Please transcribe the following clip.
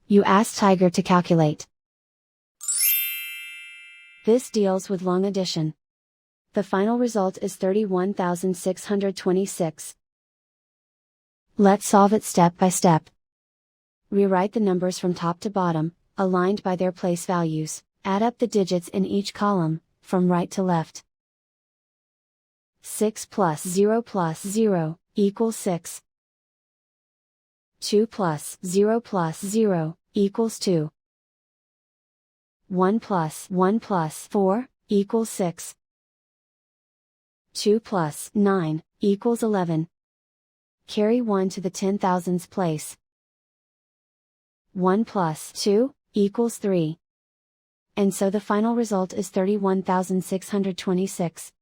You ask Tiger to calculate. This deals with long addition. The final result is 31,626. Let's solve it step by step. Rewrite the numbers from top to bottom, aligned by their place values. Add up the digits in each column, from right to left. 6 plus 0 equals 6. 2 plus 0 equals 2. 1 plus 4 equals 6. 2 plus 9 equals 11. Carry 1 to the 10,000ths place. 1 plus 2 equals 3. And so the final result is 31,626.